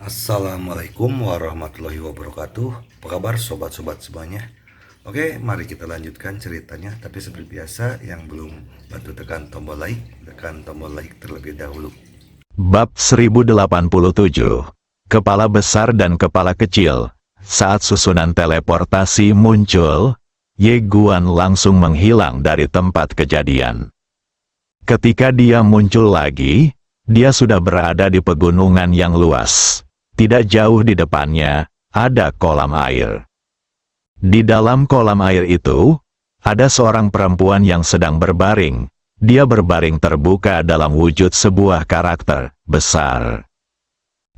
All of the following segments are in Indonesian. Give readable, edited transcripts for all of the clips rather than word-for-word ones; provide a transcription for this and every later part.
Assalamualaikum warahmatollahi wabarakatuh. Apa kabar sobat-sobat semuanya? Oke, mari kita lanjutkan ceritanya. Tapi seperti biasa, yang belum bantu tekan tombol like terlebih dahulu. Bab 1087. Kepala besar dan kepala kecil. Saat susunan teleportasi muncul, Ye Guan langsung menghilang dari tempat kejadian. Ketika dia muncul lagi, dia sudah berada di pegunungan yang luas. Tidak jauh di depannya, ada kolam air. Di dalam kolam air itu, ada seorang perempuan yang sedang berbaring. Dia berbaring terbuka dalam wujud sebuah karakter besar.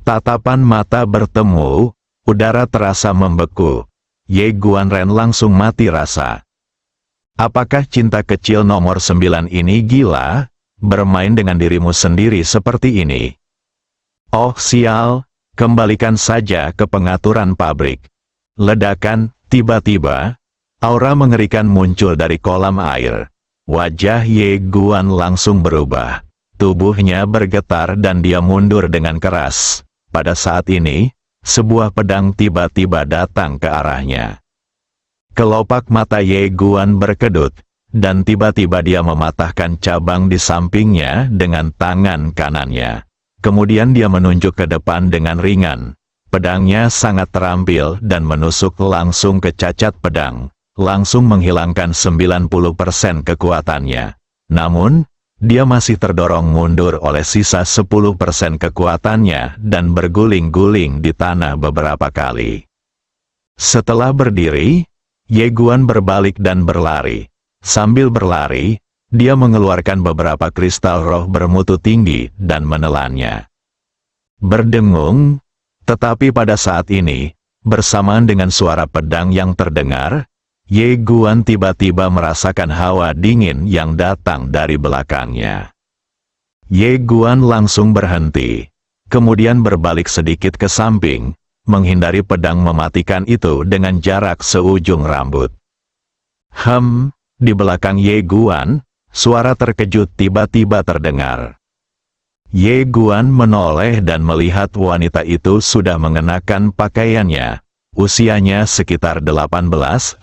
Tatapan mata bertemu, udara terasa membeku. Ye Guanren langsung mati rasa. Apakah cinta kecil nomor 9 ini gila? Bermain dengan dirimu sendiri seperti ini. Oh sial, kembalikan saja ke pengaturan pabrik. Ledakan, tiba-tiba, aura mengerikan muncul dari kolam air. Wajah Ye Guan langsung berubah. Tubuhnya bergetar dan dia mundur dengan keras. Pada saat ini, sebuah pedang tiba-tiba datang ke arahnya. Kelopak mata Ye Guan berkedut, dan tiba-tiba dia mematahkan cabang di sampingnya dengan tangan kanannya. Kemudian dia menunjuk ke depan dengan ringan. Pedangnya sangat terampil dan menusuk langsung ke cacat pedang, langsung menghilangkan 90% kekuatannya. Namun, dia masih terdorong mundur oleh sisa 10% kekuatannya dan berguling-guling di tanah beberapa kali. Setelah berdiri, Ye Guan berbalik dan berlari. Sambil berlari, dia mengeluarkan beberapa kristal roh bermutu tinggi dan menelannya. Berdengung, tetapi pada saat ini, bersamaan dengan suara pedang yang terdengar, Ye Guan tiba-tiba merasakan hawa dingin yang datang dari belakangnya. Ye Guan langsung berhenti, kemudian berbalik sedikit ke samping, menghindari pedang mematikan itu dengan jarak seujung rambut. Di belakang Ye Guan, suara terkejut tiba-tiba terdengar. Ye Guan menoleh dan melihat wanita itu sudah mengenakan pakaiannya. Usianya sekitar 18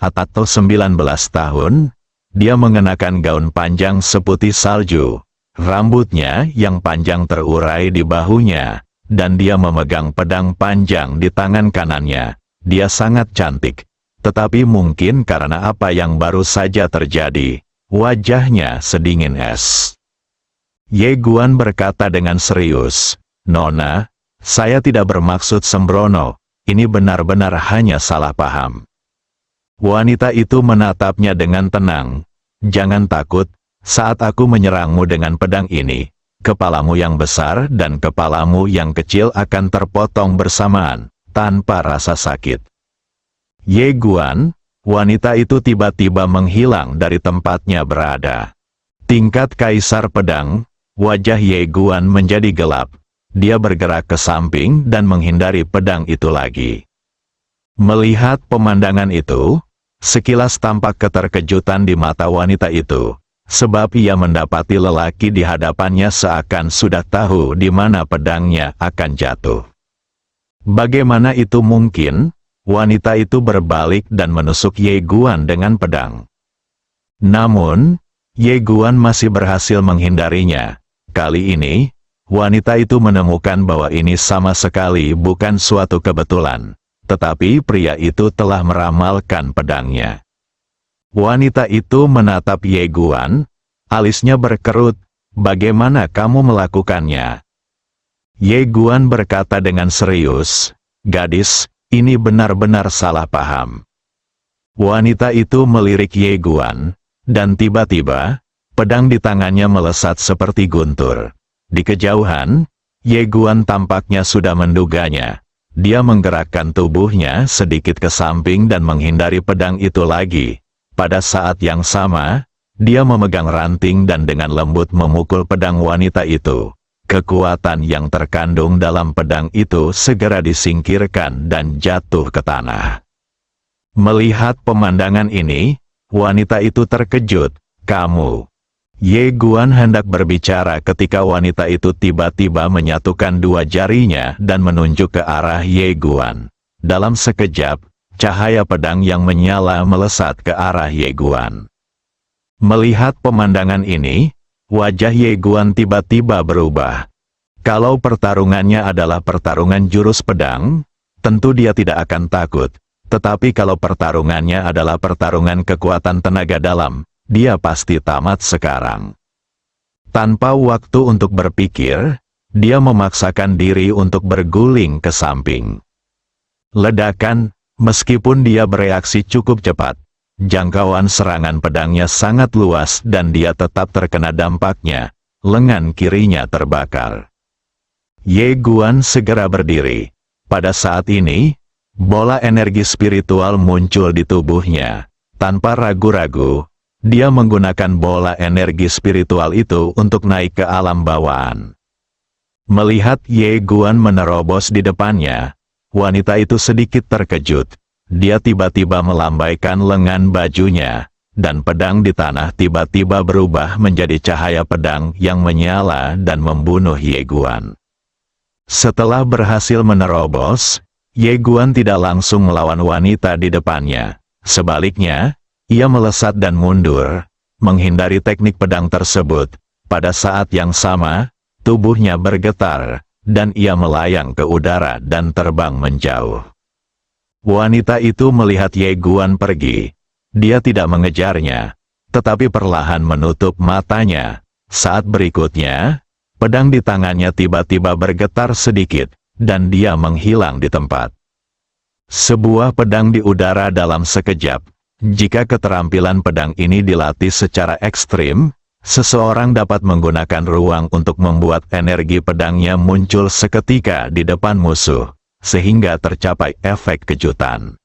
atau 19 tahun. Dia mengenakan gaun panjang seputih salju. Rambutnya yang panjang terurai di bahunya, dan dia memegang pedang panjang di tangan kanannya. Dia sangat cantik. Tetapi mungkin karena apa yang baru saja terjadi, wajahnya sedingin es. Ye Guan berkata dengan serius, "Nona, saya tidak bermaksud sembrono. Ini benar-benar hanya salah paham." Wanita itu menatapnya dengan tenang. "Jangan takut, saat aku menyerangmu dengan pedang ini, kepalamu yang besar dan kepalamu yang kecil akan terpotong bersamaan, tanpa rasa sakit." Ye Guan, wanita itu tiba-tiba menghilang dari tempatnya berada. Tingkat kaisar pedang, wajah Ye Guan menjadi gelap. Dia bergerak ke samping dan menghindari pedang itu lagi. Melihat pemandangan itu, sekilas tampak keterkejutan di mata wanita itu, sebab ia mendapati lelaki di hadapannya seakan sudah tahu di mana pedangnya akan jatuh. Bagaimana itu mungkin? Wanita itu berbalik dan menusuk Ye Guan dengan pedang. Namun, Ye Guan masih berhasil menghindarinya. Kali ini, wanita itu menemukan bahwa ini sama sekali bukan suatu kebetulan, tetapi pria itu telah meramalkan pedangnya. Wanita itu menatap Ye Guan, alisnya berkerut, "Bagaimana kamu melakukannya?" Ye Guan berkata dengan serius, "Gadis, ini benar-benar salah paham." Wanita itu melirik Ye Guan, dan tiba-tiba, pedang di tangannya melesat seperti guntur. Di kejauhan, Ye Guan tampaknya sudah menduganya. Dia menggerakkan tubuhnya sedikit ke samping dan menghindari pedang itu lagi. Pada saat yang sama, dia memegang ranting dan dengan lembut memukul pedang wanita itu. Kekuatan yang terkandung dalam pedang itu segera disingkirkan dan jatuh ke tanah. Melihat pemandangan ini, wanita itu terkejut. "Kamu..." Ye Guan hendak berbicara ketika wanita itu tiba-tiba menyatukan dua jarinya dan menunjuk ke arah Ye Guan. Dalam sekejap, cahaya pedang yang menyala melesat ke arah Ye Guan. Melihat pemandangan ini, wajah Ye Guan tiba-tiba berubah. Kalau pertarungannya adalah pertarungan jurus pedang, tentu dia tidak akan takut. Tetapi kalau pertarungannya adalah pertarungan kekuatan tenaga dalam, dia pasti tamat sekarang. Tanpa waktu untuk berpikir, dia memaksakan diri untuk berguling ke samping. Ledakan, meskipun dia bereaksi cukup cepat, jangkauan serangan pedangnya sangat luas dan dia tetap terkena dampaknya, lengan kirinya terbakar. Ye Guan segera berdiri. Pada saat ini, bola energi spiritual muncul di tubuhnya. Tanpa ragu-ragu, dia menggunakan bola energi spiritual itu untuk naik ke alam bawaan. Melihat Ye Guan menerobos di depannya, wanita itu sedikit terkejut. Dia tiba-tiba melambaikan lengan bajunya, dan pedang di tanah tiba-tiba berubah menjadi cahaya pedang yang menyala dan membunuh Ye Guan. Setelah berhasil menerobos, Ye Guan tidak langsung melawan wanita di depannya. Sebaliknya, ia melesat dan mundur, menghindari teknik pedang tersebut. Pada saat yang sama, tubuhnya bergetar, dan ia melayang ke udara dan terbang menjauh. Wanita itu melihat Ye Guan pergi. Dia tidak mengejarnya, tetapi perlahan menutup matanya. Saat berikutnya, pedang di tangannya tiba-tiba bergetar sedikit, dan dia menghilang di tempat. Sebuah pedang di udara dalam sekejap. Jika keterampilan pedang ini dilatih secara ekstrim, seseorang dapat menggunakan ruang untuk membuat energi pedangnya muncul seketika di depan musuh, sehingga tercapai efek kejutan.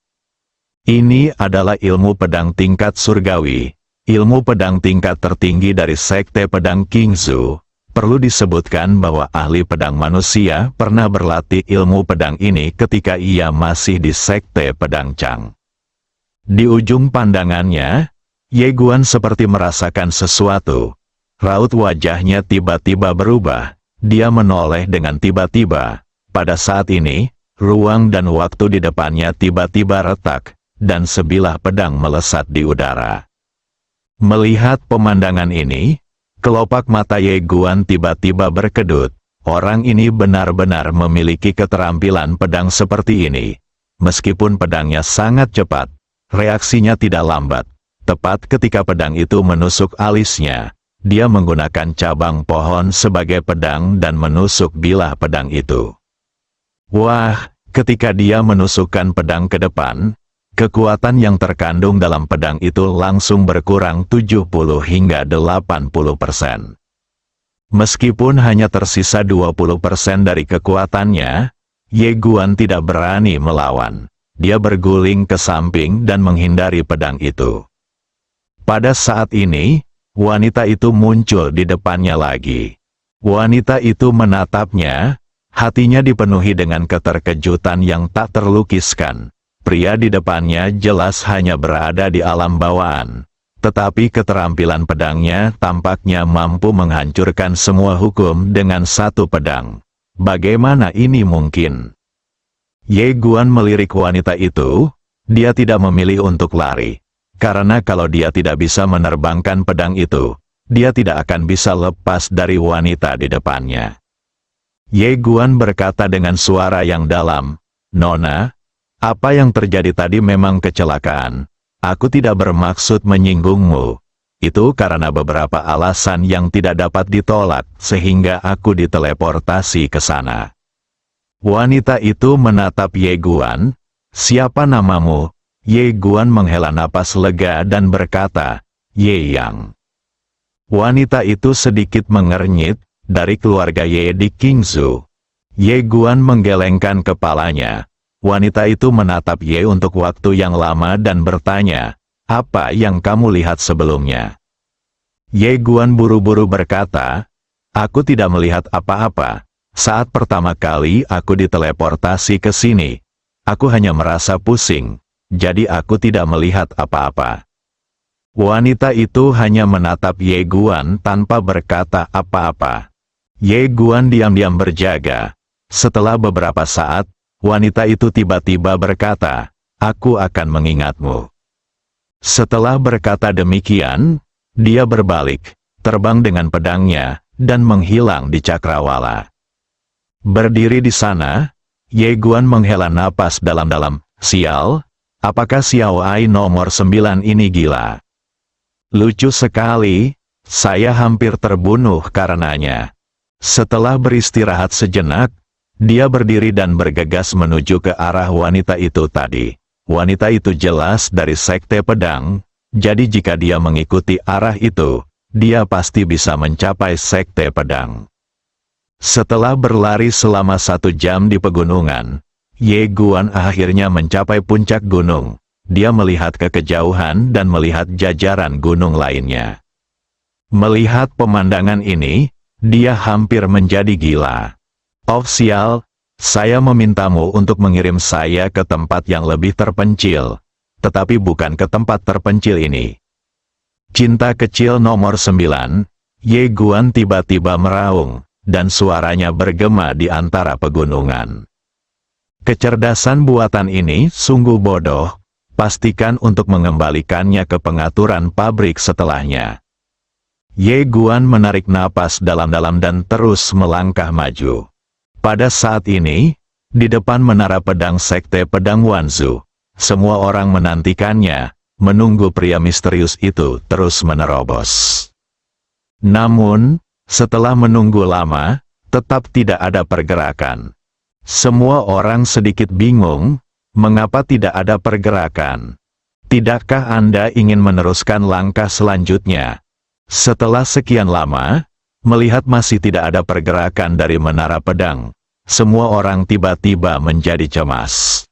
Ini adalah ilmu pedang tingkat surgawi, ilmu pedang tingkat tertinggi dari sekte pedang Qingzu. Perlu disebutkan bahwa ahli pedang manusia pernah berlatih ilmu pedang ini ketika ia masih di sekte pedang Chang. Di ujung pandangannya, Ye Guan seperti merasakan sesuatu. Raut wajahnya tiba-tiba berubah. Dia menoleh dengan tiba-tiba. Pada saat ini, ruang dan waktu di depannya tiba-tiba retak, dan sebilah pedang melesat di udara. Melihat pemandangan ini, kelopak mata Ye Guan tiba-tiba berkedut. Orang ini benar-benar memiliki keterampilan pedang seperti ini. Meskipun pedangnya sangat cepat, reaksinya tidak lambat. Tepat ketika pedang itu menusuk alisnya, dia menggunakan cabang pohon sebagai pedang dan menusuk bilah pedang itu. Wah, ketika dia menusukkan pedang ke depan, kekuatan yang terkandung dalam pedang itu langsung berkurang 70 hingga 80%. Meskipun hanya tersisa 20% dari kekuatannya, Ye Guan tidak berani melawan. Dia berguling ke samping dan menghindari pedang itu. Pada saat ini, wanita itu muncul di depannya lagi. Wanita itu menatapnya, hatinya dipenuhi dengan keterkejutan yang tak terlukiskan. Pria di depannya jelas hanya berada di alam bawaan, tetapi keterampilan pedangnya tampaknya mampu menghancurkan semua hukum dengan satu pedang. Bagaimana ini mungkin? Ye Guan melirik wanita itu. Dia tidak memilih untuk lari, karena kalau dia tidak bisa menerbangkan pedang itu, dia tidak akan bisa lepas dari wanita di depannya. Ye Guan berkata dengan suara yang dalam, "Nona, apa yang terjadi tadi memang kecelakaan. Aku tidak bermaksud menyinggungmu. Itu karena beberapa alasan yang tidak dapat ditolak, sehingga aku diteleportasi ke sana." Wanita itu menatap Ye Guan. "Siapa namamu?" Ye Guan menghela napas lega dan berkata, "Ye Yang." Wanita itu sedikit mengernyit, dari keluarga Ye di Qingzu. Ye Guan menggelengkan kepalanya. Wanita itu menatap Ye untuk waktu yang lama dan bertanya, "Apa yang kamu lihat sebelumnya?" Ye Guan buru-buru berkata, "Aku tidak melihat apa-apa. Saat pertama kali aku diteleportasi ke sini, aku hanya merasa pusing, jadi aku tidak melihat apa-apa." Wanita itu hanya menatap Ye Guan tanpa berkata apa-apa. Ye Guan diam-diam berjaga. Setelah beberapa saat, wanita itu tiba-tiba berkata, "Aku akan mengingatmu." Setelah berkata demikian, dia berbalik, terbang dengan pedangnya, dan menghilang di cakrawala. Berdiri di sana, Ye Guan menghela napas dalam-dalam. Sial, apakah Xiao Ai nomor 9 ini gila? Lucu sekali, saya hampir terbunuh karenanya. Setelah beristirahat sejenak, dia berdiri dan bergegas menuju ke arah wanita itu tadi. Wanita itu jelas dari sekte pedang, jadi jika dia mengikuti arah itu, dia pasti bisa mencapai sekte pedang. Setelah berlari selama 1 jam di pegunungan, Ye Guan akhirnya mencapai puncak gunung. Dia melihat ke kejauhan dan melihat jajaran gunung lainnya. Melihat pemandangan ini, dia hampir menjadi gila. "Oh sial, saya memintamu untuk mengirim saya ke tempat yang lebih terpencil, tetapi bukan ke tempat terpencil ini." Cinta kecil nomor 9, Ye Guan tiba-tiba meraung, dan suaranya bergema di antara pegunungan. Kecerdasan buatan ini sungguh bodoh. Pastikan untuk mengembalikannya ke pengaturan pabrik setelahnya. Ye Guan menarik napas dalam-dalam dan terus melangkah maju. Pada saat ini, di depan menara pedang sekte pedang Wanzu, semua orang menantikannya, menunggu pria misterius itu terus menerobos. Namun, setelah menunggu lama, tetap tidak ada pergerakan. Semua orang sedikit bingung. Mengapa tidak ada pergerakan? Tidakkah Anda ingin meneruskan langkah selanjutnya? Setelah sekian lama, melihat masih tidak ada pergerakan dari menara pedang, semua orang tiba-tiba menjadi cemas.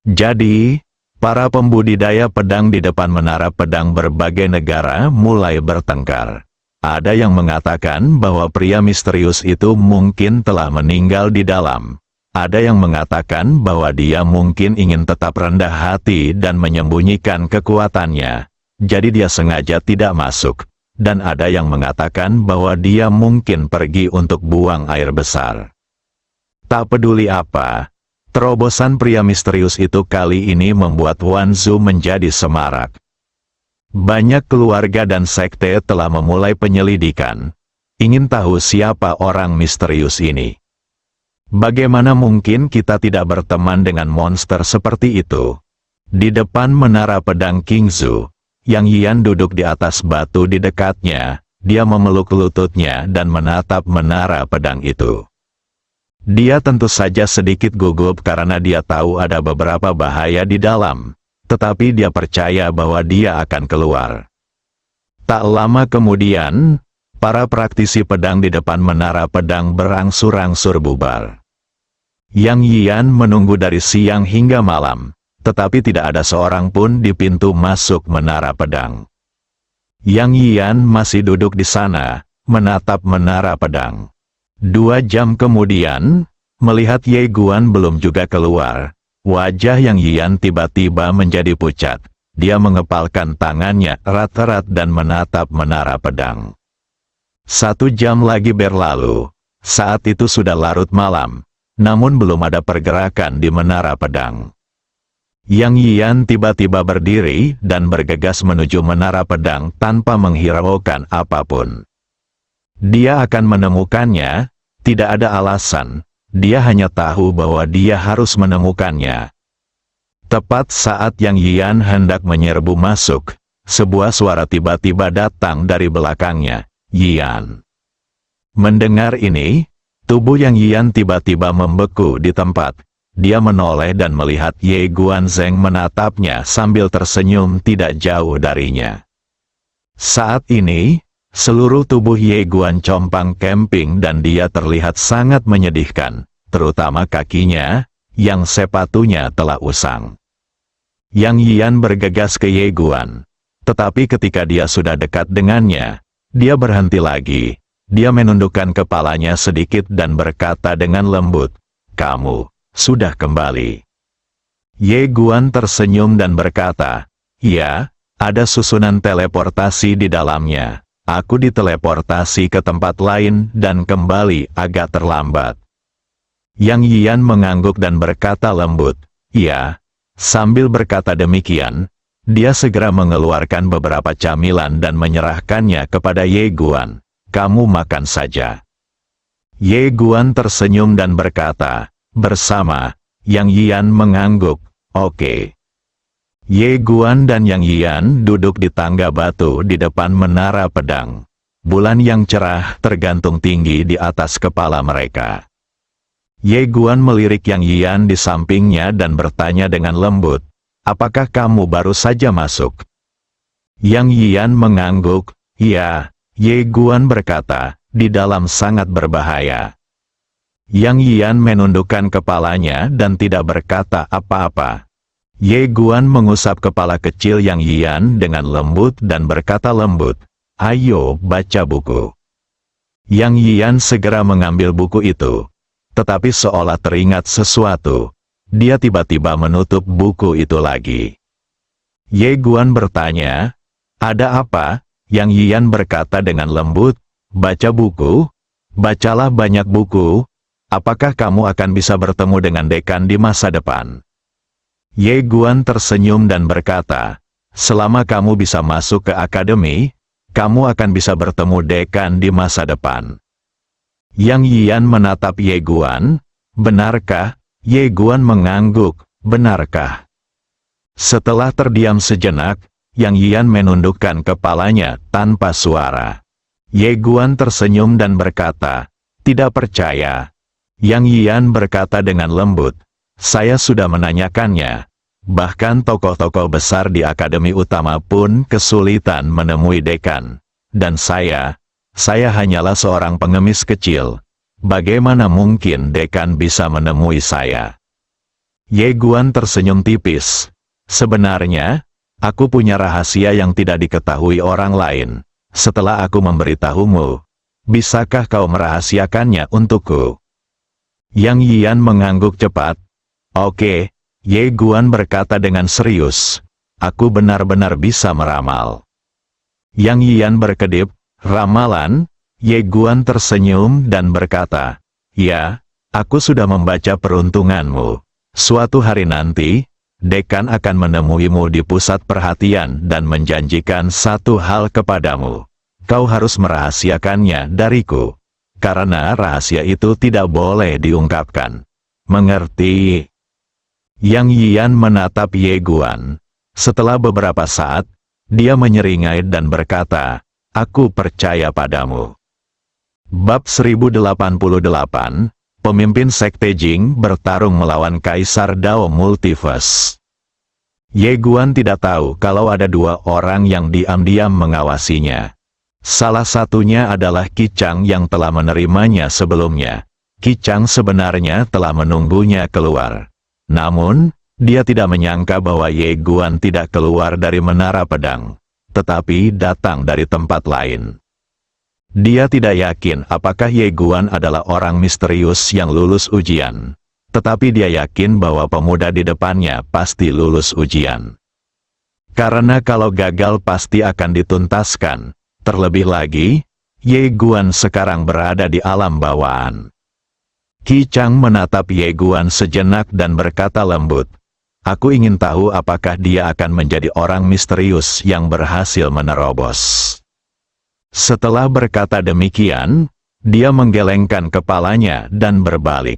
Jadi, para pembudidaya pedang di depan menara pedang berbagai negara mulai bertengkar. Ada yang mengatakan bahwa pria misterius itu mungkin telah meninggal di dalam. Ada yang mengatakan bahwa dia mungkin ingin tetap rendah hati dan menyembunyikan kekuatannya, jadi dia sengaja tidak masuk. Dan ada yang mengatakan bahwa dia mungkin pergi untuk buang air besar. Tak peduli apa, terobosan pria misterius itu kali ini membuat Wanzu menjadi semarak. Banyak keluarga dan sekte telah memulai penyelidikan, ingin tahu siapa orang misterius ini. Bagaimana mungkin kita tidak berteman dengan monster seperti itu? Di depan menara pedang Qingzu, Yang Yian duduk di atas batu di dekatnya, dia memeluk lututnya dan menatap menara pedang itu. Dia tentu saja sedikit gugup karena dia tahu ada beberapa bahaya di dalam, tetapi dia percaya bahwa dia akan keluar. Tak lama kemudian, para praktisi pedang di depan menara pedang berangsur-angsur bubar. Yang Yian menunggu dari siang hingga malam, tetapi tidak ada seorang pun di pintu masuk menara pedang. Yang Yian masih duduk di sana, menatap menara pedang. 2 jam kemudian, melihat Ye Guan belum juga keluar, wajah Yang Yian tiba-tiba menjadi pucat. Dia mengepalkan tangannya erat-erat dan menatap menara pedang. 1 jam lagi berlalu, saat itu sudah larut malam. Namun belum ada pergerakan di menara pedang. Yang Yian tiba-tiba berdiri dan bergegas menuju menara pedang tanpa menghiraukan apapun. Dia akan menemukannya, tidak ada alasan, dia hanya tahu bahwa dia harus menemukannya. Tepat saat Yang Yian hendak menyerbu masuk, sebuah suara tiba-tiba datang dari belakangnya. "Yian." Mendengar ini, tubuh Yang Yian tiba-tiba membeku di tempat. Dia menoleh dan melihat Ye Guanzheng menatapnya sambil tersenyum tidak jauh darinya. Saat ini, seluruh tubuh Ye Guan compang camping dan dia terlihat sangat menyedihkan, terutama kakinya, yang sepatunya telah usang. Yang Yian bergegas ke Ye Guan. Tetapi ketika dia sudah dekat dengannya, dia berhenti lagi. Dia menundukkan kepalanya sedikit dan berkata dengan lembut, "Kamu sudah kembali." Ye Guan tersenyum dan berkata, "Ya, Ada susunan teleportasi di dalamnya. Aku diteleportasi ke tempat lain dan kembali agak terlambat. Yang Yian mengangguk dan berkata lembut, "Iya." Sambil berkata demikian, dia segera mengeluarkan beberapa camilan dan menyerahkannya kepada Ye Guan. "Kamu makan saja." Ye Guan tersenyum dan berkata, "Bersama." Yang Yian mengangguk, "Oke." Ye Guan dan Yang Yian duduk di tangga batu di depan menara pedang. Bulan yang cerah tergantung tinggi di atas kepala mereka. Ye Guan melirik Yang Yian di sampingnya dan bertanya dengan lembut, "Apakah kamu baru saja masuk?" Yang Yian mengangguk, "Iya." Ye Guan berkata, "Di dalam sangat berbahaya." Yang Yian menundukkan kepalanya dan tidak berkata apa-apa. Ye Guan mengusap kepala kecil Yang Yian dengan lembut dan berkata lembut, "Ayo baca buku." Yang Yian segera mengambil buku itu. Tetapi seolah teringat sesuatu, dia tiba-tiba menutup buku itu lagi. Ye Guan bertanya, "Ada apa?" Yang Yian berkata dengan lembut, "Baca buku? Bacalah banyak buku. Apakah kamu akan bisa bertemu dengan dekan di masa depan?" Ye Guan tersenyum dan berkata, "Selama kamu bisa masuk ke akademi, kamu akan bisa bertemu dekan di masa depan." Yang Yian menatap Ye Guan, "Benarkah?" Ye Guan mengangguk, "Benarkah?" Setelah terdiam sejenak, Yang Yian menundukkan kepalanya tanpa suara. Ye Guan tersenyum dan berkata, "Tidak percaya." Yang Yian berkata dengan lembut, "Saya sudah menanyakannya. Bahkan tokoh-tokoh besar di akademi utama pun kesulitan menemui dekan. Dan saya hanyalah seorang pengemis kecil. Bagaimana mungkin dekan bisa menemui saya?" Ye Guan tersenyum tipis. "Sebenarnya, aku punya rahasia yang tidak diketahui orang lain. Setelah aku memberitahumu, bisakah kau merahasiakannya untukku?" Yang Yian mengangguk cepat. "Oke." Ye Guan berkata dengan serius, "Aku benar-benar bisa meramal." Yang Yian berkedip, "Ramalan?" Ye Guan tersenyum dan berkata, "Ya, aku sudah membaca peruntunganmu. Suatu hari nanti, dekan akan menemuimu di pusat perhatian dan menjanjikan satu hal kepadamu. Kau harus merahasiakannya dariku. Karena rahasia itu tidak boleh diungkapkan. Mengerti?" Yang Yian menatap Ye Guan. Setelah beberapa saat, dia menyeringai dan berkata, "Aku percaya padamu." Bab 1088, Pemimpin Sekte Jing bertarung melawan Kaisar Dao Multiverse. Ye Guan tidak tahu kalau ada dua orang yang diam-diam mengawasinya. Salah satunya adalah Qi Chang yang telah menerimanya sebelumnya. Qi Chang sebenarnya telah menunggunya keluar. Namun, dia tidak menyangka bahwa Ye Guan tidak keluar dari menara pedang, tetapi datang dari tempat lain. Dia tidak yakin apakah Ye Guan adalah orang misterius yang lulus ujian, tetapi dia yakin bahwa pemuda di depannya pasti lulus ujian. Karena kalau gagal pasti akan dituntaskan. Terlebih lagi, Ye Guan sekarang berada di alam bawaan. Qi Chang menatap Ye Guan sejenak dan berkata lembut, "Aku ingin tahu apakah dia akan menjadi orang misterius yang berhasil menerobos." Setelah berkata demikian, dia menggelengkan kepalanya dan berbalik.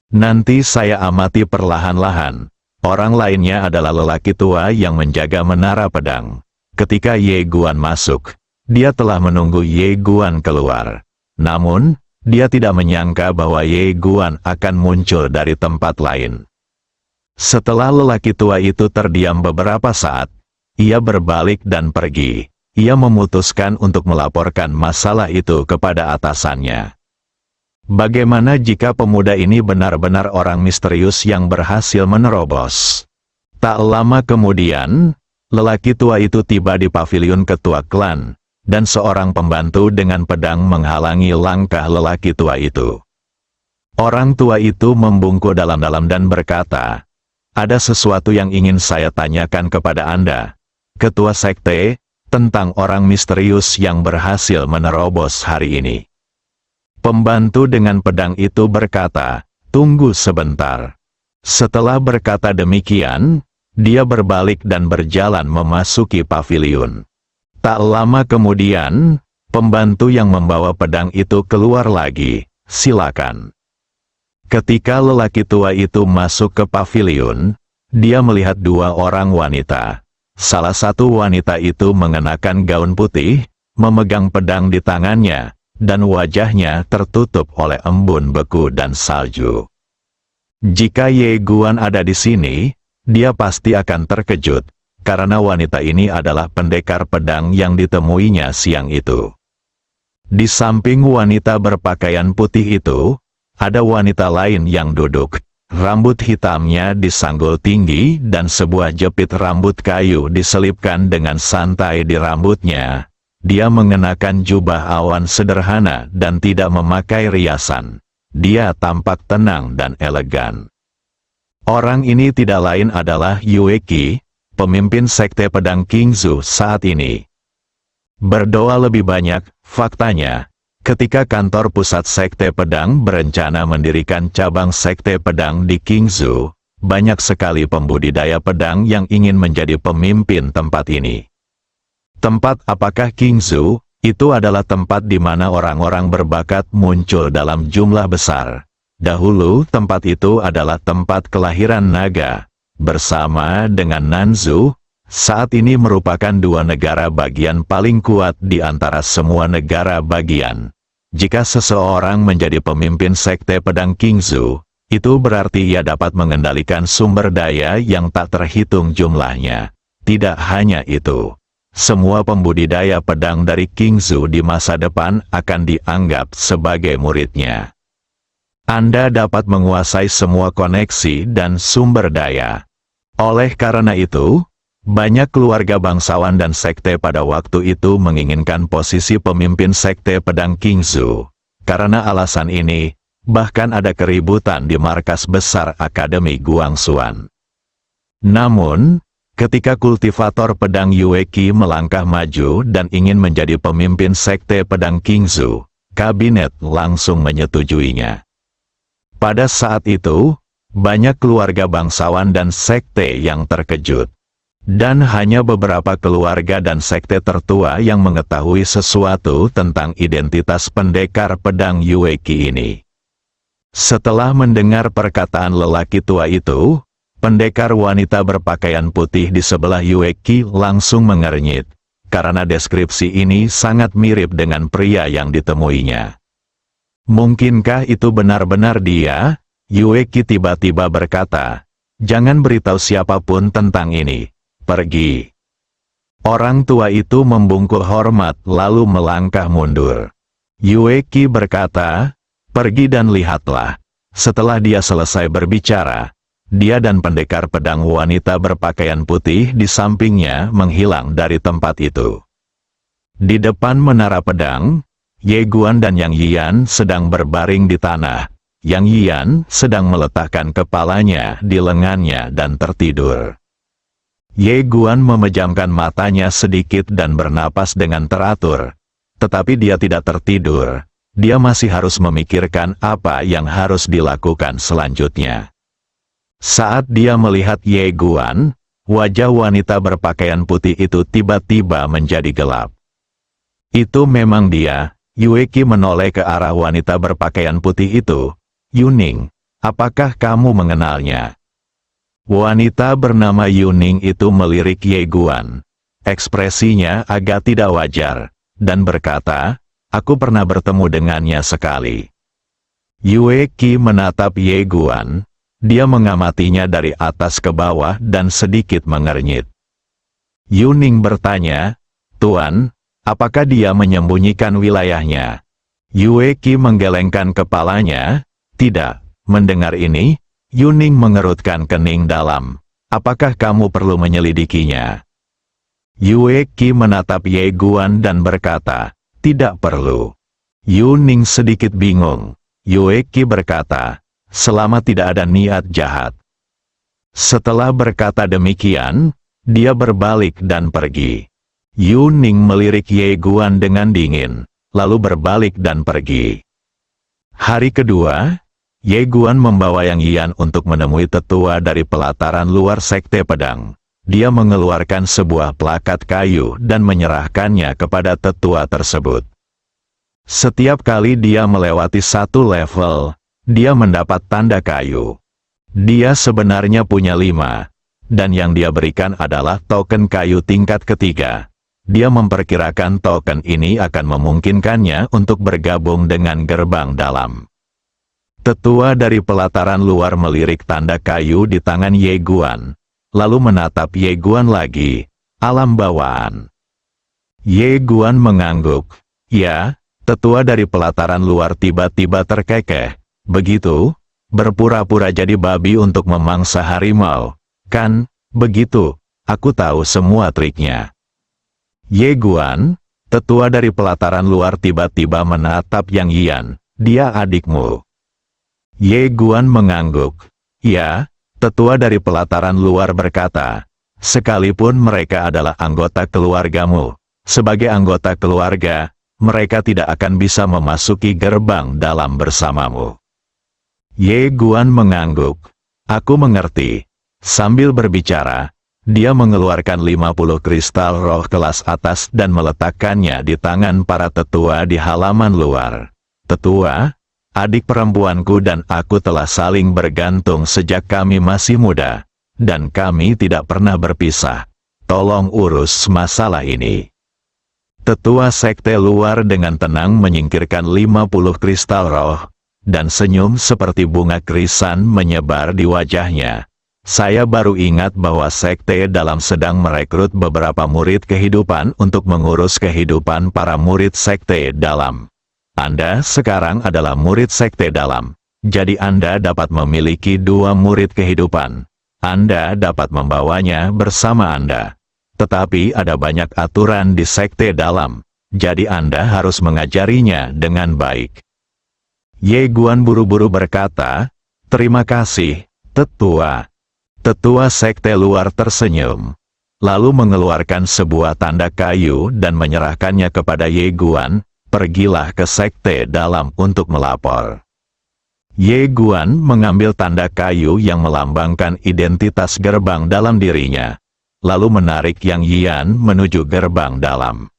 "Nanti saya amati perlahan-lahan." Orang lainnya adalah lelaki tua yang menjaga menara pedang. Ketika Ye Guan masuk, dia telah menunggu Ye Guan keluar. Namun, dia tidak menyangka bahwa Ye Guan akan muncul dari tempat lain. Setelah lelaki tua itu terdiam beberapa saat, ia berbalik dan pergi. Ia memutuskan untuk melaporkan masalah itu kepada atasannya. Bagaimana jika pemuda ini benar-benar orang misterius yang berhasil menerobos? Tak lama kemudian, lelaki tua itu tiba di paviliun ketua klan, dan seorang pembantu dengan pedang menghalangi langkah lelaki tua itu. Orang tua itu membungkuk dalam-dalam dan berkata, "Ada sesuatu yang ingin saya tanyakan kepada Anda." ketua sekte, tentang orang misterius yang berhasil menerobos hari ini. Pembantu dengan pedang itu berkata, "Tunggu sebentar." Setelah berkata demikian, dia berbalik dan berjalan memasuki paviliun. Tak lama kemudian, pembantu yang membawa pedang itu keluar lagi. "Silakan." Ketika lelaki tua itu masuk ke paviliun, dia melihat dua orang wanita. Salah satu wanita itu mengenakan gaun putih, memegang pedang di tangannya, dan wajahnya tertutup oleh embun beku dan salju. Jika Ye Guan ada di sini, dia pasti akan terkejut, karena wanita ini adalah pendekar pedang yang ditemuinya siang itu. Di samping wanita berpakaian putih itu, ada wanita lain yang duduk. Rambut hitamnya disanggul tinggi dan sebuah jepit rambut kayu diselipkan dengan santai di rambutnya. Dia mengenakan jubah awan sederhana dan tidak memakai riasan. Dia tampak tenang dan elegan. Orang ini tidak lain adalah Yue Qi, pemimpin sekte pedang Qingzu saat ini. Berdoa lebih banyak, faktanya, ketika kantor pusat sekte pedang berencana mendirikan cabang sekte pedang di Qingzu, banyak sekali pembudidaya pedang yang ingin menjadi pemimpin tempat ini. Tempat apakah Qingzu? Itu adalah tempat di mana orang-orang berbakat muncul dalam jumlah besar. Dahulu tempat itu adalah tempat kelahiran naga. Bersama dengan Nanzhou, saat ini merupakan dua negara bagian paling kuat di antara semua negara bagian. Jika seseorang menjadi pemimpin sekte pedang Qingzu, itu berarti ia dapat mengendalikan sumber daya yang tak terhitung jumlahnya. Tidak hanya itu, semua pembudidaya pedang dari Qingzu di masa depan akan dianggap sebagai muridnya. Anda dapat menguasai semua koneksi dan sumber daya. Oleh karena itu, banyak keluarga bangsawan dan sekte pada waktu itu menginginkan posisi pemimpin sekte pedang Qingzu. Karena alasan ini, bahkan ada keributan di markas besar Akademi Guangxuan. Namun, ketika kultivator pedang Yue Qi melangkah maju dan ingin menjadi pemimpin sekte pedang Qingzu, kabinet langsung menyetujuinya. Pada saat itu, banyak keluarga bangsawan dan sekte yang terkejut. Dan hanya beberapa keluarga dan sekte tertua yang mengetahui sesuatu tentang identitas pendekar pedang Yue Qi ini. Setelah mendengar perkataan lelaki tua itu, pendekar wanita berpakaian putih di sebelah Yue Qi langsung mengernyit, karena deskripsi ini sangat mirip dengan pria yang ditemuinya. Mungkinkah itu benar-benar dia? Yue Qi tiba-tiba berkata, "Jangan beritahu siapapun tentang ini. Pergi." Orang tua itu membungkuk hormat lalu melangkah mundur. Yue Qi berkata, "Pergi dan lihatlah." Setelah dia selesai berbicara, dia dan pendekar pedang wanita berpakaian putih di sampingnya menghilang dari tempat itu. Di depan menara pedang, Ye Guan dan Yang Yian sedang berbaring di tanah. Yang Yian sedang meletakkan kepalanya di lengannya dan tertidur. Ye Guan memejamkan matanya sedikit dan bernapas dengan teratur. Tetapi dia tidak tertidur. Dia masih harus memikirkan apa yang harus dilakukan selanjutnya. Saat dia melihat Ye Guan, wajah wanita berpakaian putih itu tiba-tiba menjadi gelap. Itu memang dia. Yue Qi menoleh ke arah wanita berpakaian putih itu. "Yuning, apakah kamu mengenalnya?" Wanita bernama Yuning itu melirik Ye Guan. Ekspresinya agak tidak wajar, dan berkata, "Aku pernah bertemu dengannya sekali." Yue Qi menatap Ye Guan. Dia mengamatinya dari atas ke bawah dan sedikit mengernyit. Yuning bertanya, "Tuan, apakah dia menyembunyikan wilayahnya?" Yue Qi menggelengkan kepalanya. "Tidak." Mendengar ini, Yuning mengerutkan kening dalam. "Apakah kamu perlu menyelidikinya?" Yue Qi menatap Ye Guan dan berkata, "Tidak perlu." Yuning sedikit bingung. Yue Qi berkata, "Selama tidak ada niat jahat." Setelah berkata demikian, Dia berbalik dan pergi. Yuning melirik Ye Guan dengan dingin, lalu berbalik dan pergi. Hari kedua, Ye Guan membawa Yang Yian untuk menemui tetua dari pelataran luar Sekte Pedang. Dia mengeluarkan sebuah plakat kayu dan menyerahkannya kepada tetua tersebut. Setiap kali dia melewati satu level, dia mendapat tanda kayu. Dia sebenarnya punya 5, dan yang dia berikan adalah token kayu tingkat ketiga. Dia memperkirakan token ini akan memungkinkannya untuk bergabung dengan gerbang dalam. Tetua dari pelataran luar melirik tanda kayu di tangan Ye Guan, lalu menatap Ye Guan lagi. Alam bawaan. Ye Guan mengangguk. Ya, tetua dari pelataran luar tiba-tiba terkekeh. Begitu? Berpura-pura jadi babi untuk memangsa harimau. Kan, begitu, aku tahu semua triknya. Ye Guan, tetua dari pelataran luar tiba-tiba menatap Yang Yian. Dia adikmu. Ye Guan mengangguk. Ya, tetua dari pelataran luar berkata, sekalipun mereka adalah anggota keluargamu, sebagai anggota keluarga, mereka tidak akan bisa memasuki gerbang dalam bersamamu. Ye Guan mengangguk. Aku mengerti. Sambil berbicara, dia mengeluarkan 50 kristal roh kelas atas dan meletakkannya di tangan para tetua di halaman luar. Tetua, adik perempuanku dan aku telah saling bergantung sejak kami masih muda, dan kami tidak pernah berpisah. Tolong urus masalah ini. Tetua sekte luar dengan tenang menyingkirkan 50 kristal roh, dan senyum seperti bunga krisan menyebar di wajahnya. Saya baru ingat bahwa sekte dalam sedang merekrut beberapa murid kehidupan untuk mengurus kehidupan para murid sekte dalam. Anda sekarang adalah murid sekte dalam, jadi Anda dapat memiliki 2 murid kehidupan. Anda dapat membawanya bersama Anda. Tetapi ada banyak aturan di sekte dalam, jadi Anda harus mengajarinya dengan baik. Ye Guan buru-buru berkata, terima kasih, tetua. Tetua sekte luar tersenyum, lalu mengeluarkan sebuah tanda kayu dan menyerahkannya kepada Ye Guan. Pergilah ke sekte dalam untuk melapor. Ye Guan mengambil tanda kayu yang melambangkan identitas gerbang dalam dirinya, lalu menarik Yang Yian menuju gerbang dalam.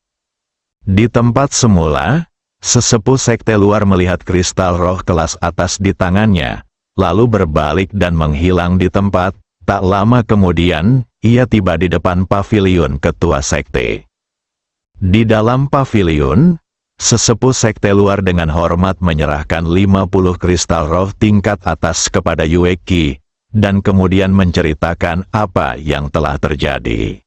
Di tempat semula, sesepuh sekte luar melihat kristal roh kelas atas di tangannya, lalu berbalik dan menghilang di tempat. Tak lama kemudian, ia tiba di depan paviliun ketua sekte. Di dalam paviliun, sesepuh sekte luar dengan hormat menyerahkan 50 kristal roh tingkat atas kepada Yue Qi, dan kemudian menceritakan apa yang telah terjadi.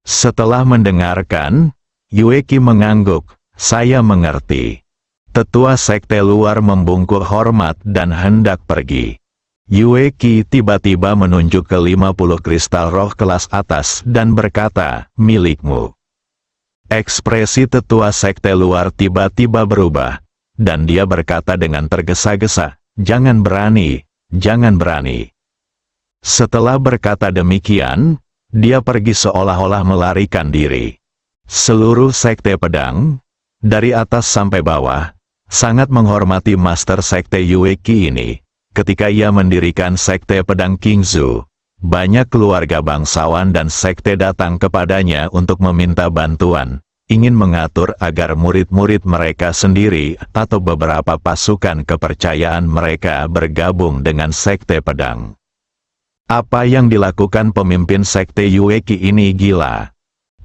Setelah mendengarkan, Yue Qi mengangguk, saya mengerti. Tetua sekte luar membungkuk hormat dan hendak pergi. Yue Qi tiba-tiba menunjuk ke 50 kristal roh kelas atas dan berkata, milikmu. Ekspresi tetua sekte luar tiba-tiba berubah, dan dia berkata dengan tergesa-gesa, jangan berani, jangan berani. Setelah berkata demikian, dia pergi seolah-olah melarikan diri. Seluruh sekte pedang, dari atas sampai bawah, sangat menghormati master sekte Yue Qi ini. Ketika ia mendirikan sekte pedang Qingzu, banyak keluarga bangsawan dan sekte datang kepadanya untuk meminta bantuan, ingin mengatur agar murid-murid mereka sendiri atau beberapa pasukan kepercayaan mereka bergabung dengan sekte pedang. Apa yang dilakukan pemimpin sekte Yue Qi ini gila.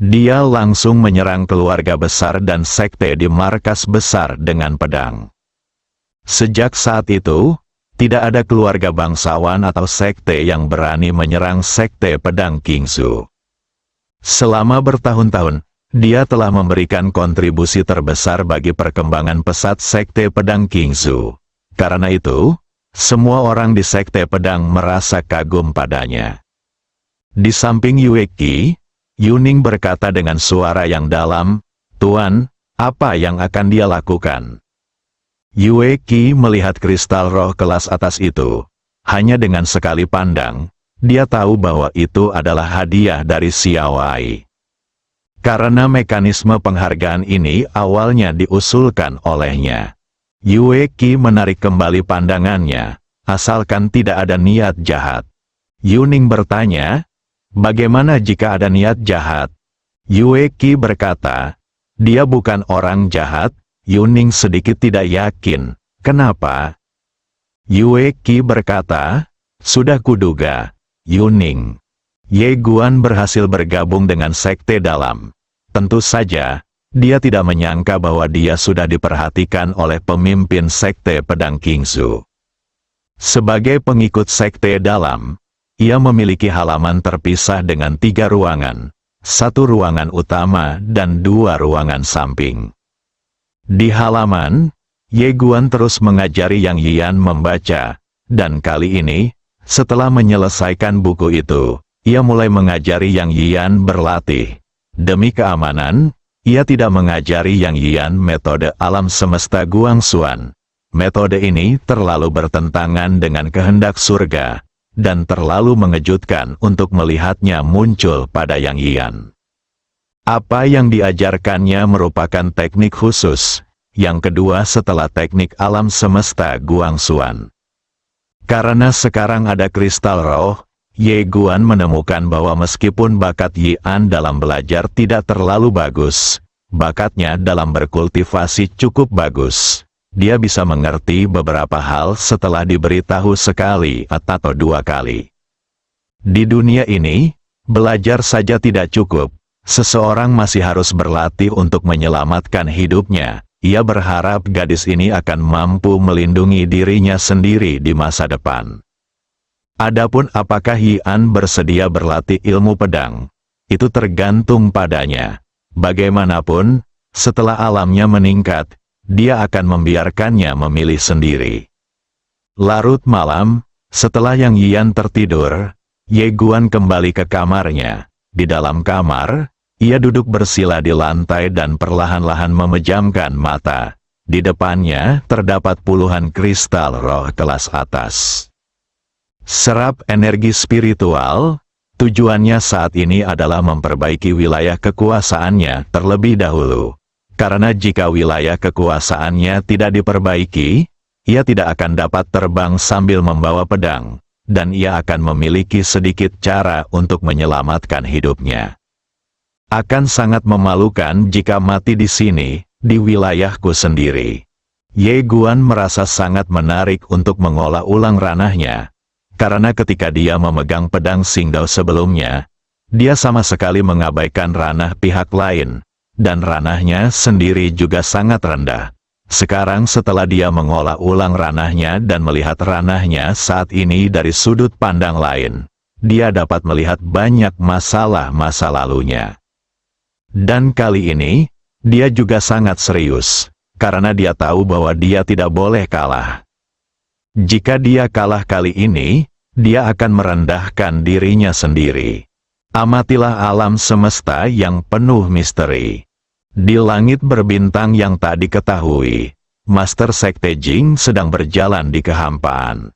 Dia langsung menyerang keluarga besar dan sekte di markas besar dengan pedang. Sejak saat itu, tidak ada keluarga bangsawan atau sekte yang berani menyerang sekte pedang Qingzu. Selama bertahun-tahun, dia telah memberikan kontribusi terbesar bagi perkembangan pesat sekte pedang Qingzu. Karena itu, semua orang di sekte pedang merasa kagum padanya. Di samping Yue Qi, Yuning berkata dengan suara yang dalam, Tuan, apa yang akan dia lakukan? Yue Qi melihat kristal roh kelas atas itu. Hanya dengan sekali pandang, dia tahu bahwa itu adalah hadiah dari Xiaowei. Karena mekanisme penghargaan ini awalnya diusulkan olehnya. Yue Qi menarik kembali pandangannya, asalkan tidak ada niat jahat. Yuning bertanya, bagaimana jika ada niat jahat? Yue Qi berkata, dia bukan orang jahat. Yuning sedikit tidak yakin. Kenapa? Yue Qi berkata, sudah kuduga. Yuning. Ye Guan berhasil bergabung dengan sekte dalam. Tentu saja, dia tidak menyangka bahwa dia sudah diperhatikan oleh pemimpin sekte pedang Qingzu. Sebagai pengikut sekte dalam, ia memiliki halaman terpisah dengan 3 ruangan, 1 ruangan utama dan 2 ruangan samping. Di halaman, Ye Guan terus mengajari Yang Yian membaca, dan kali ini, setelah menyelesaikan buku itu, ia mulai mengajari Yang Yian berlatih. Demi keamanan, ia tidak mengajari Yang Yian metode alam semesta Guangxuan. Metode ini terlalu bertentangan dengan kehendak surga, dan terlalu mengejutkan untuk melihatnya muncul pada Yang Yian. Apa yang diajarkannya merupakan teknik khusus, yang kedua setelah teknik alam semesta Guangxuan. Karena sekarang ada kristal roh, Ye Guan menemukan bahwa meskipun bakat Yian dalam belajar tidak terlalu bagus, bakatnya dalam berkultivasi cukup bagus. Dia bisa mengerti beberapa hal setelah diberitahu sekali atau 2 kali. Di dunia ini, belajar saja tidak cukup. Seseorang masih harus berlatih untuk menyelamatkan hidupnya. Ia berharap gadis ini akan mampu melindungi dirinya sendiri di masa depan. Adapun apakah Yian bersedia berlatih ilmu pedang, itu tergantung padanya. Bagaimanapun, setelah alamnya meningkat, dia akan membiarkannya memilih sendiri. Larut malam, setelah Yang Yian tertidur, Ye Guan kembali ke kamarnya. Di dalam kamar, ia duduk bersila di lantai dan perlahan-lahan memejamkan mata. Di depannya terdapat puluhan kristal roh kelas atas. Serap energi spiritual, tujuannya saat ini adalah memperbaiki wilayah kekuasaannya terlebih dahulu. Karena jika wilayah kekuasaannya tidak diperbaiki, ia tidak akan dapat terbang sambil membawa pedang, dan ia akan memiliki sedikit cara untuk menyelamatkan hidupnya. Akan sangat memalukan jika mati di sini, di wilayahku sendiri. Ye Guan merasa sangat menarik untuk mengolah ulang ranahnya, karena ketika dia memegang pedang Xingdao sebelumnya, dia sama sekali mengabaikan ranah pihak lain, dan ranahnya sendiri juga sangat rendah. Sekarang setelah dia mengolah ulang ranahnya dan melihat ranahnya saat ini dari sudut pandang lain, dia dapat melihat banyak masalah masa lalunya. Dan kali ini, dia juga sangat serius, karena dia tahu bahwa dia tidak boleh kalah. Jika dia kalah kali ini, dia akan merendahkan dirinya sendiri. Amatilah alam semesta yang penuh misteri. Di langit berbintang yang tadi ketahui, Master Sekte Jing sedang berjalan di kehampaan.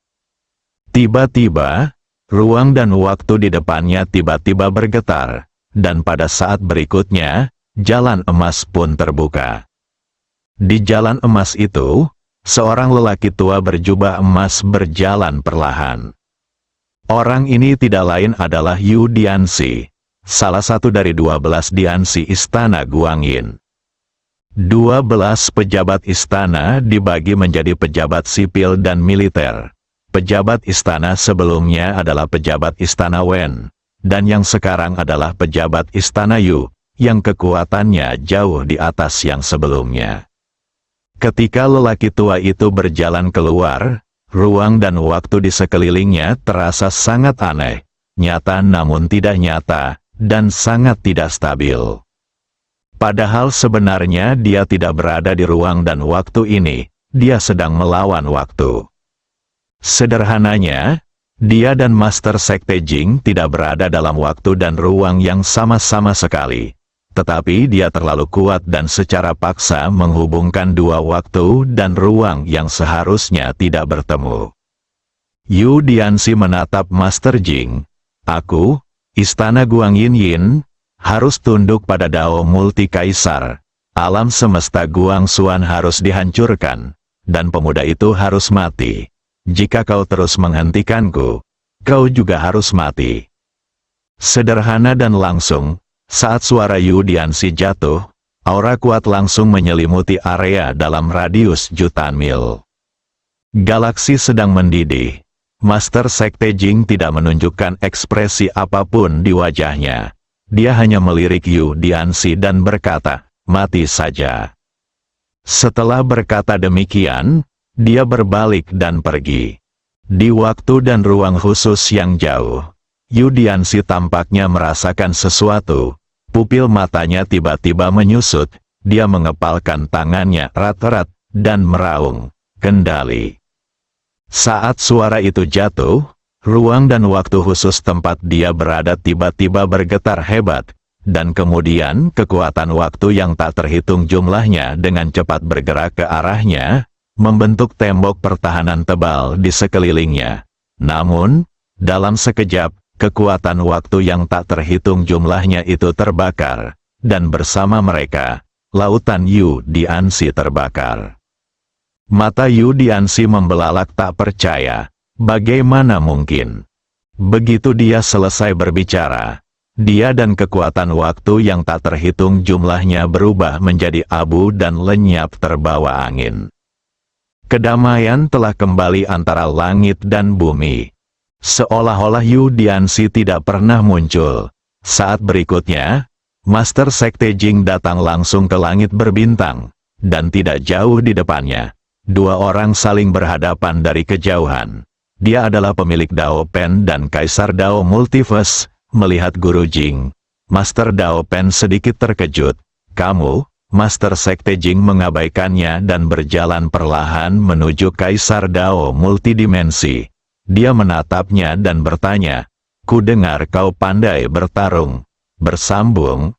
Tiba-tiba, ruang dan waktu di depannya tiba-tiba bergetar. Dan pada saat berikutnya, jalan emas pun terbuka. Di jalan emas itu, seorang lelaki tua berjubah emas berjalan perlahan. Orang ini tidak lain adalah Yu Dianxi, salah satu dari 12 Dianxi Istana Guangyin. 12 pejabat istana dibagi menjadi pejabat sipil dan militer. Pejabat istana sebelumnya adalah pejabat istana Wen. Dan yang sekarang adalah pejabat istana Yu, yang kekuatannya jauh di atas yang sebelumnya. Ketika lelaki tua itu berjalan keluar, ruang dan waktu di sekelilingnya terasa sangat aneh, nyata namun tidak nyata, dan sangat tidak stabil. Padahal sebenarnya dia tidak berada di ruang dan waktu ini, dia sedang melawan waktu. Sederhananya, dia dan Master Sekte Jing tidak berada dalam waktu dan ruang yang sama-sama sekali. Tetapi dia terlalu kuat dan secara paksa menghubungkan 2 waktu dan ruang yang seharusnya tidak bertemu. Yu Dianxi menatap Master Jing, Aku, Istana Guang Yin Yin, harus tunduk pada Dao Multi Kaisar. Alam semesta Guang Xuan harus dihancurkan, dan pemuda itu harus mati. Jika kau terus menghentikanku, kau juga harus mati. Sederhana dan langsung, saat suara Yu Dianxi jatuh, aura kuat langsung menyelimuti area dalam radius jutaan mil. Galaksi sedang mendidih. Master Sekte Jing tidak menunjukkan ekspresi apapun di wajahnya. Dia hanya melirik Yu Dianxi dan berkata, "Mati saja." Setelah berkata demikian, dia berbalik dan pergi. Di waktu dan ruang khusus yang jauh, Yu Dianxi tampaknya merasakan sesuatu. Pupil matanya tiba-tiba menyusut, dia mengepalkan tangannya erat-erat, dan meraung, "Kendali." Saat suara itu jatuh, ruang dan waktu khusus tempat dia berada tiba-tiba bergetar hebat, dan kemudian kekuatan waktu yang tak terhitung jumlahnya dengan cepat bergerak ke arahnya, membentuk tembok pertahanan tebal di sekelilingnya. Namun, dalam sekejap, kekuatan waktu yang tak terhitung jumlahnya itu terbakar, dan bersama mereka, lautan Yu Dianxi terbakar. Mata Yu Dianxi membelalak tak percaya. Bagaimana mungkin? Begitu dia selesai berbicara, dia dan kekuatan waktu yang tak terhitung jumlahnya berubah menjadi abu dan lenyap terbawa angin. Kedamaian telah kembali antara langit dan bumi. Seolah-olah Yu Dianxi tidak pernah muncul. Saat berikutnya, Master Sekte Jing datang langsung ke langit berbintang, dan tidak jauh di depannya. Dua orang saling berhadapan dari kejauhan. Dia adalah pemilik Dao Pen dan Kaisar Dao Multiverse. Melihat Guru Jing, Master Dao Pen sedikit terkejut. "Kamu?" Master Sekte Jing mengabaikannya dan berjalan perlahan menuju Kaisar Dao Multidimensi. Dia menatapnya dan bertanya, "Ku dengar kau pandai bertarung." Bersambung,